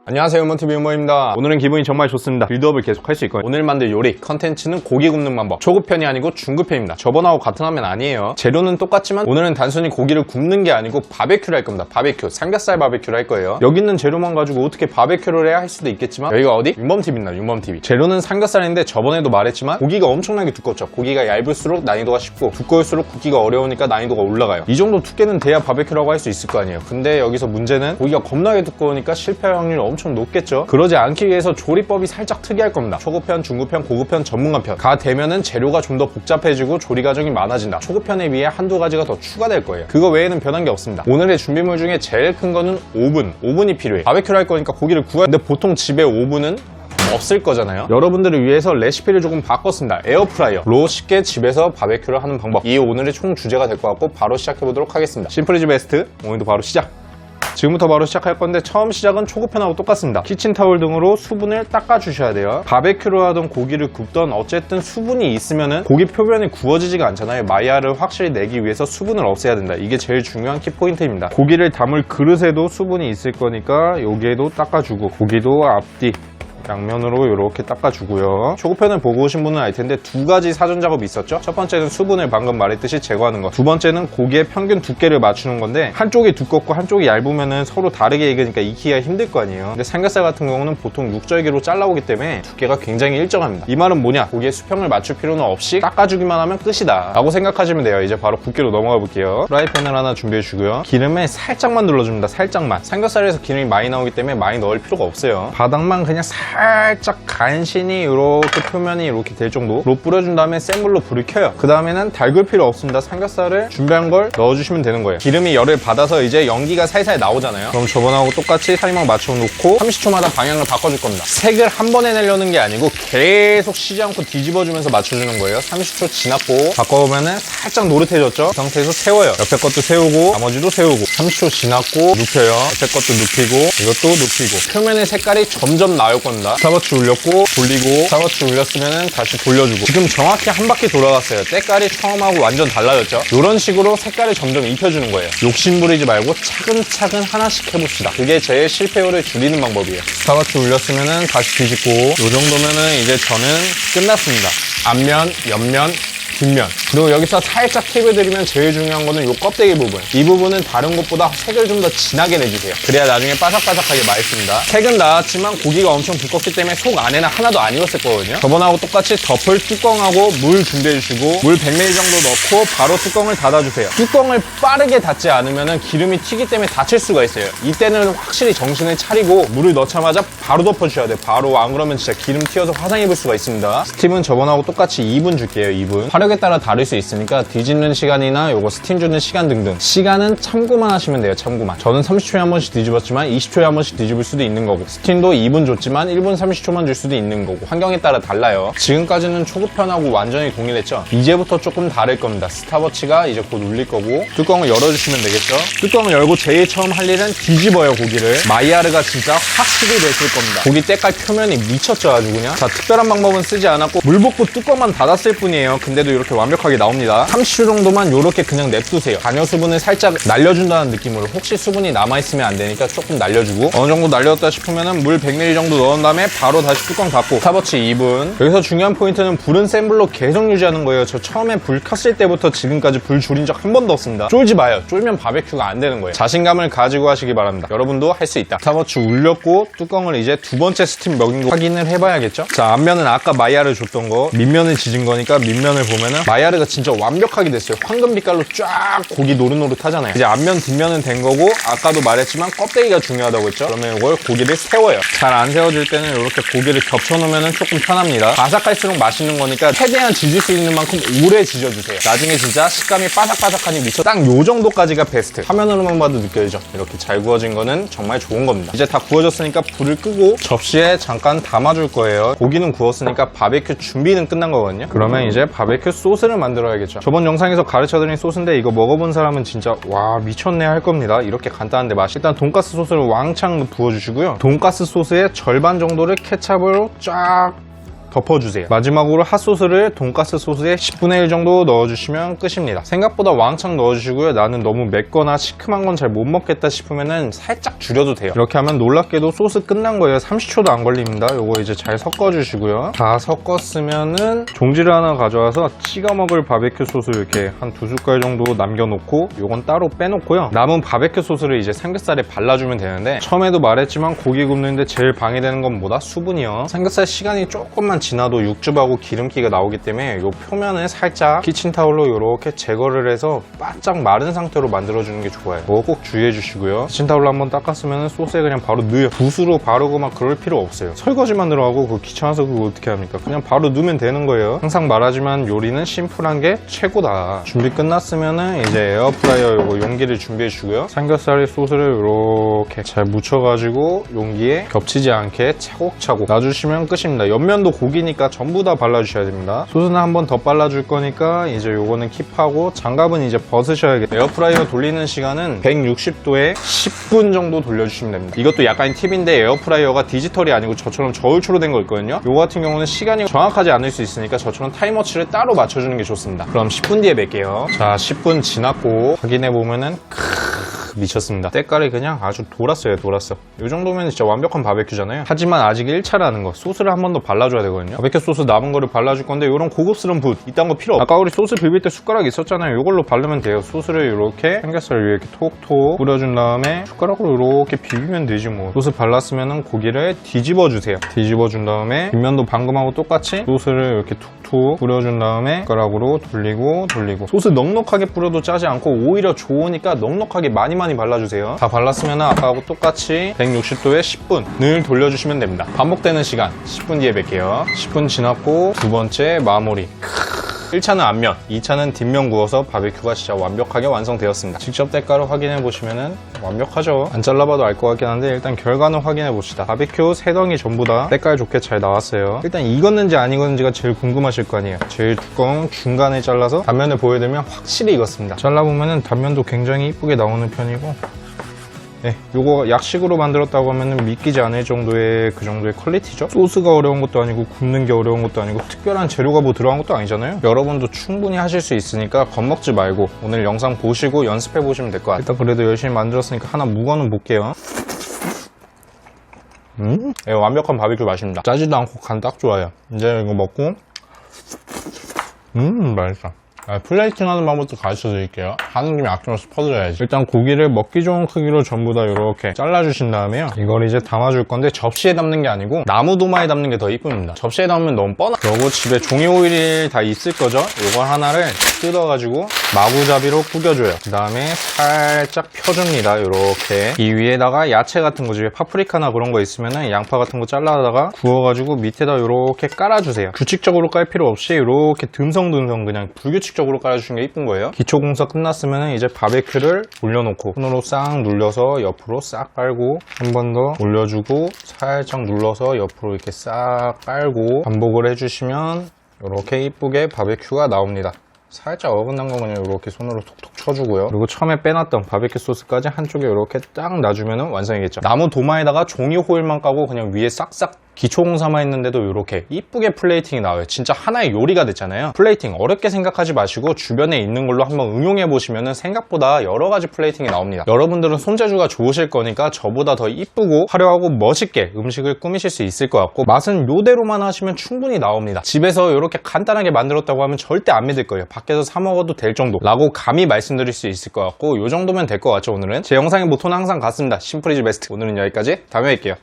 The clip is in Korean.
안녕하세요, 음원TV 음원입니다. 오늘은 기분이 정말 좋습니다. 빌드업을 계속 할 수 있고요. 오늘 만들 요리 컨텐츠는 고기 굽는 방법. 초급편이 아니고 중급편입니다. 저번하고 같은 화면 아니에요. 재료는 똑같지만 오늘은 단순히 고기를 굽는 게 아니고 바베큐를 할 겁니다. 바베큐, 삼겹살 바베큐를 할 거예요. 여기 있는 재료만 가지고 어떻게 바베큐를 해야 할 수도 있겠지만 여기가 어디? 윤범TV입니다. 윤범TV. 재료는 삼겹살인데 저번에도 말했지만 고기가 엄청나게 두껍죠. 고기가 얇을수록 난이도가 쉽고 두꺼울수록 굽기가 어려우니까 난이도가 올라가요. 이 정도 두께는 돼야 바베큐라고 할 수 있을 거 아니에요. 근데 여기서 문제는 고기가 겁나게 두꺼우니까 실패할 확률이 엄청 높겠죠. 그러지 않기 위해서 조리법이 살짝 특이할 겁니다. 초급편, 중급편, 고급편, 전문가편 가 되면은 재료가 좀 더 복잡해지고 조리 과정이 많아진다. 초급편에 비해 한두 가지가 더 추가될 거예요. 그거 외에는 변한 게 없습니다. 오늘의 준비물 중에 제일 큰 거는 오븐이 필요해. 바베큐를 할 거니까 고기를 구워야 근데 보통 집에 오븐은 없을 거잖아요. 여러분들을 위해서 레시피를 조금 바꿨습니다. 에어프라이어로 쉽게 집에서 바베큐를 하는 방법. 이게 오늘의 총 주제가 될 것 같고 바로 시작해보도록 하겠습니다. 심플 이즈 베스트. 오늘도 바로 시작. 지금부터 바로 시작할 건데 처음 시작은 초급편하고 똑같습니다. 키친타올 등으로 수분을 닦아주셔야 돼요. 바베큐로 하던 고기를 굽던 어쨌든 수분이 있으면은 고기 표면이 구워지지가 않잖아요. 마이야를 확실히 내기 위해서 수분을 없애야 된다. 이게 제일 중요한 키포인트입니다. 고기를 담을 그릇에도 수분이 있을 거니까 여기에도 닦아주고 고기도 앞뒤 양면으로 이렇게 닦아주고요. 초급편을 보고 오신 분은 알 텐데 두 가지 사전 작업이 있었죠. 첫 번째는 수분을 방금 말했듯이 제거하는 것. 두 번째는 고기의 평균 두께를 맞추는 건데 한쪽이 두껍고 한쪽이 얇으면은 서로 다르게 익으니까 익히기가 힘들 거 아니에요. 근데 삼겹살 같은 경우는 보통 육절기로 잘라오기 때문에 두께가 굉장히 일정합니다. 이 말은 뭐냐? 고기의 수평을 맞출 필요는 없이 닦아주기만 하면 끝이다 라고 생각하시면 돼요. 이제 바로 굽기로 넘어가 볼게요. 프라이팬을 하나 준비해 주고요. 기름을 살짝만 눌러줍니다. 살짝만. 삼겹살에서 기름이 많이 나오기 때문에 많이 넣을 필요가 없어요. 바닥만 그냥 살짝 간신히 이렇게 표면이 이렇게 될 정도로 뿌려준 다음에 센 불로 불을 켜요. 그 다음에는 달굴 필요 없습니다. 삼겹살을 준비한 걸 넣어주시면 되는 거예요. 기름이 열을 받아서 이제 연기가 살살 나오잖아요. 그럼 저번하고 똑같이 타이머 맞춰놓고 30초마다 방향을 바꿔줄 겁니다. 색을 한 번에 내려는 게 아니고 계속 쉬지 않고 뒤집어주면서 맞춰주는 거예요. 30초 지났고 바꿔보면은 살짝 노릇해졌죠? 그 상태에서 세워요. 옆에 것도 세우고 나머지도 세우고 30초 지났고 눕혀요. 옆에 것도 눕히고 이것도 눕히고 표면의 색깔이 점점 나올 겁니다. 스타버치 울렸고 돌리고 스타버치 울렸으면 다시 돌려주고 지금 정확히 한 바퀴 돌아갔어요. 때깔이 처음하고 완전 달라졌죠. 이런 식으로 색깔을 점점 입혀주는 거예요. 욕심 부리지 말고 차근차근 하나씩 해봅시다. 그게 제일 실패율을 줄이는 방법이에요. 스타버치 울렸으면 다시 뒤집고 이 정도면은 이제 저는 끝났습니다. 앞면, 옆면, 뒷면. 그리고 여기서 살짝 팁을 드리면 제일 중요한 거는 이 껍데기 부분. 이 부분은 다른 것보다 색을 좀 더 진하게 내주세요. 그래야 나중에 바삭바삭하게 맛있습니다. 색은 나왔지만 고기가 엄청 두껍기 때문에 속 안에는 하나도 안 익었을 거거든요. 저번하고 똑같이 덮을 뚜껑하고 물 준비해주시고 물 100ml 정도 넣고 바로 뚜껑을 닫아주세요. 뚜껑을 빠르게 닫지 않으면 기름이 튀기 때문에 다칠 수가 있어요. 이때는 확실히 정신을 차리고 물을 넣자마자 바로 덮어주셔야 돼요. 바로. 안 그러면 진짜 기름 튀어서 화상 입을 수가 있습니다. 스팀은 저번하고 똑같이 2분 줄게요. 2분. 화력에 따라 다를 수 있으니까 뒤집는 시간이나 요거 스팀 주는 시간 등등 시간은 참고만 하시면 돼요. 참고만. 저는 30초에 한 번씩 뒤집었지만 20초에 한 번씩 뒤집을 수도 있는 거고 스팀도 2분 줬지만 1분 30초만 줄 수도 있는 거고 환경에 따라 달라요. 지금까지는 초급편하고 완전히 동일했죠. 이제부터 조금 다를 겁니다. 스타버치가 이제 곧 울릴 거고 뚜껑을 열어주시면 되겠죠. 뚜껑을 열고 제일 처음 할 일은 뒤집어요. 고기를. 마이야르가 진짜 확실히 됐을 겁니다. 고기 때깔 표면이 미쳤죠. 아주 그냥. 자, 특별한 방법은 쓰지 않았고 물 붓고 뚜껑만 닫았을 뿐이에요. 근데도 이렇게 완벽하게 나옵니다. 30초 정도만 이렇게 그냥 냅두세요. 잔여 수분을 살짝 날려준다는 느낌으로. 혹시 수분이 남아있으면 안 되니까 조금 날려주고 어느 정도 날렸다 싶으면은 물 100ml 정도 넣은 다음에 바로 다시 뚜껑 닫고 스타버치 2분. 여기서 중요한 포인트는 불은 센 불로 계속 유지하는 거예요. 저 처음에 불 켰을 때부터 지금까지 불 줄인 적 한 번도 없습니다. 쫄지 마요. 쫄면 바베큐가 안 되는 거예요. 자신감을 가지고 하시기 바랍니다. 여러분도 할 수 있다. 스타버치 울렸고 뚜껑을 이제 두 번째 스팀 먹인 거 확인을 해봐야겠죠. 자, 앞면은 아까 마이야르 줬던 거 밑면을 지진 거니까 밑면을 보면은 마이야르가 진짜 완벽하게 됐어요. 황금 빛깔로 쫙 고기 노릇노릇하잖아요. 이제 앞면 뒷면은 된 거고 아까도 말했지만 껍데기가 중요하다고 했죠. 그러면 이걸 고기를 세워요. 잘 안 세워질 때는 이렇게 고기를 겹쳐놓으면 조금 편합니다. 바삭할수록 맛있는 거니까 최대한 지질 수 있는 만큼 오래 지져주세요. 나중에 진짜 식감이 바삭바삭하니 미쳐. 딱 요 정도까지가 베스트. 화면으로만 봐도 느껴지죠. 이렇게 잘 구워진 거는 정말 좋은 겁니다. 이제 다 구워졌으니까 불을 끄고 접시에 잠깐 담아줄 거예요. 고기는 구웠으니까 바베큐 준비는 끝난 거거든요. 그러면 이제 바베큐 소스를 만들어야겠죠. 저번 영상에서 가르쳐드린 소스인데 이거 먹어본 사람은 진짜 와 미쳤네 할 겁니다. 이렇게 간단한데 맛이. 일단 돈가스 소스를 왕창 부어주시고요. 돈가스 소스의 절반 정도를 케찹으로 쫙 덮어주세요. 마지막으로 핫소스를 돈가스 소스에 10분의 1 정도 넣어주시면 끝입니다. 생각보다 왕창 넣어주시고요. 나는 너무 맵거나 시큼한 건 잘 못 먹겠다 싶으면은 살짝 줄여도 돼요. 이렇게 하면 놀랍게도 소스 끝난 거예요. 30초도 안 걸립니다. 요거 이제 잘 섞어주시고요. 다 섞었으면은 종지를 하나 가져와서 찍어 먹을 바베큐 소스 이렇게 한 2숟갈 정도 남겨놓고 요건 따로 빼놓고요. 남은 바베큐 소스를 이제 삼겹살에 발라주면 되는데, 처음에도 말했지만 고기 굽는데 제일 방해되는 건 뭐다? 수분이요. 삼겹살 시간이 조금만 지나도 육즙하고 기름기가 나오기 때문에 요 표면을 살짝 키친타올로 이렇게 제거를 해서 바짝 마른 상태로 만들어주는 게 좋아요. 그거 꼭 주의해 주시고요. 키친타올로 한번 닦았으면 소스에 그냥 바로 넣어요. 붓으로 바르고 막 그럴 필요 없어요. 설거지만 들어가고 그거 귀찮아서 그거 어떻게 합니까? 그냥 바로 넣으면 되는 거예요. 항상 말하지만 요리는 심플한 게 최고다. 준비 끝났으면은 이제 에어프라이어 요거 용기를 준비해 주고요. 삼겹살에 소스를 이렇게 잘 묻혀가지고 용기에 겹치지 않게 차곡차곡 놔주시면 끝입니다. 옆면도 고기니까 전부 다 발라주셔야 됩니다. 소스는 한 번 더 발라줄 거니까 이제 요거는 킵하고 장갑은 이제 벗으셔야겠네요. 에어프라이어 돌리는 시간은 160도에 10분 정도 돌려주시면 됩니다. 이것도 약간 팁인데, 에어프라이어가 디지털이 아니고 저처럼 저울추로 된 거 있거든요. 요거 같은 경우는 시간이 정확하지 않을 수 있으니까 저처럼 타이머치를 따로 맞춰주는 게 좋습니다. 그럼 10분 뒤에 뵐게요. 자, 10분 지났고 확인해보면은 미쳤습니다. 때깔이 그냥 아주 돌았어요. 돌았어. 이 정도면 진짜 완벽한 바베큐잖아요. 하지만 아직 1차라는 거, 소스를 한 번 더 발라줘야 되거든요. 바베큐 소스 남은 거를 발라줄 건데 이런 고급스러운 붓 이딴 거 필요 없어. 아까 우리 소스 비빌 때 숟가락 있었잖아요. 이걸로 바르면 돼요. 소스를 이렇게 삼겹살 위에 이렇게 톡톡 뿌려준 다음에 숟가락으로 이렇게 비비면 되지 뭐. 소스 발랐으면 고기를 뒤집어 주세요. 뒤집어 준 다음에 뒷면도 방금하고 똑같이 소스를 이렇게 툭툭 뿌려준 다음에 숟가락으로 돌리고 소스 넉넉하게 뿌려도 짜지 않고 오히려 좋으니까 넉넉하게 많이 발라주세요. 다 발랐으면 아까하고 똑같이 160도에 10분을 돌려주시면 됩니다. 반복되는 시간 10분 뒤에 뵐게요. 10분 지났고 두 번째 마무리. 1차는 앞면, 2차는 뒷면 구워서 바베큐가 진짜 완벽하게 완성되었습니다. 직접 때깔을 확인해 보시면은 완벽하죠. 안 잘라봐도 알 것 같긴 한데 일단 결과는 확인해 봅시다. 바베큐 3덩이 전부 다 때깔 좋게 잘 나왔어요. 일단 익었는지 안 익었는지가 제일 궁금하실 거 아니에요. 제일 두꺼운 중간에 잘라서 단면을 보여드리면 확실히 익었습니다. 잘라보면은 단면도 굉장히 이쁘게 나오는 편이고, 네, 요거 약식으로 만들었다고 하면은 믿기지 않을 정도의 그 정도의 퀄리티죠. 소스가 어려운 것도 아니고 굽는 게 어려운 것도 아니고 특별한 재료가 뭐 들어간 것도 아니잖아요. 여러분도 충분히 하실 수 있으니까 겁먹지 말고 오늘 영상 보시고 연습해 보시면 될 것 같아요. 일단 그래도 열심히 만들었으니까 하나 묵어는 볼게요. 네, 완벽한 바비큐 맛입니다. 짜지도 않고 간 딱 좋아요. 이제 이거 먹고 맛있다. 플레이팅 하는 방법도 가르쳐 드릴게요. 하는 김에 아낌없이 퍼드려야지. 일단 고기를 먹기 좋은 크기로 전부 다 이렇게 잘라주신 다음에요. 이걸 이제 담아줄 건데 접시에 담는 게 아니고 나무 도마에 담는 게 더 이쁩니다. 접시에 담으면 너무 뻔하. 그리고 집에 종이 오일이 다 있을 거죠? 이걸 하나를 뜯어가지고 마구잡이로 구겨줘요. 그 다음에 살짝 펴줍니다. 이렇게 이 위에다가 야채 같은 거, 집에 파프리카나 그런 거 있으면 양파 같은 거 잘라다가 구워가지고 밑에다 이렇게 깔아주세요. 규칙적으로 깔 필요 없이 이렇게 듬성듬성 그냥 불규칙적으로 깔아주시는 게 이쁜 거예요. 기초공사 끝났으면 이제 바베큐를 올려놓고 손으로 싹 눌려서 옆으로 싹 깔고 한 번 더 올려주고 살짝 눌러서 옆으로 이렇게 싹 깔고 반복을 해주시면 이렇게 이쁘게 바베큐가 나옵니다. 살짝 어긋난 거 그냥 이렇게 손으로 톡톡 쳐주고요. 그리고 처음에 빼놨던 바베큐 소스까지 한쪽에 이렇게 딱 놔주면 완성이겠죠. 나무 도마에다가 종이 호일만 까고 그냥 위에 싹싹 기초공사만 했는데도 이렇게 이쁘게 플레이팅이 나와요. 진짜 하나의 요리가 됐잖아요. 플레이팅 어렵게 생각하지 마시고 주변에 있는 걸로 한번 응용해 보시면 생각보다 여러 가지 플레이팅이 나옵니다. 여러분들은 손재주가 좋으실 거니까 저보다 더 이쁘고 화려하고 멋있게 음식을 꾸미실 수 있을 것 같고, 맛은 요대로만 하시면 충분히 나옵니다. 집에서 이렇게 간단하게 만들었다고 하면 절대 안 믿을 거예요. 밖에서 사 먹어도 될 정도라고 감히 말씀드릴 수 있을 것 같고, 요 정도면 될 것 같죠. 오늘은 제 영상의 모토는 항상 같습니다. 심플 이즈 베스트. 오늘은 여기까지. 다음에 뵐게요.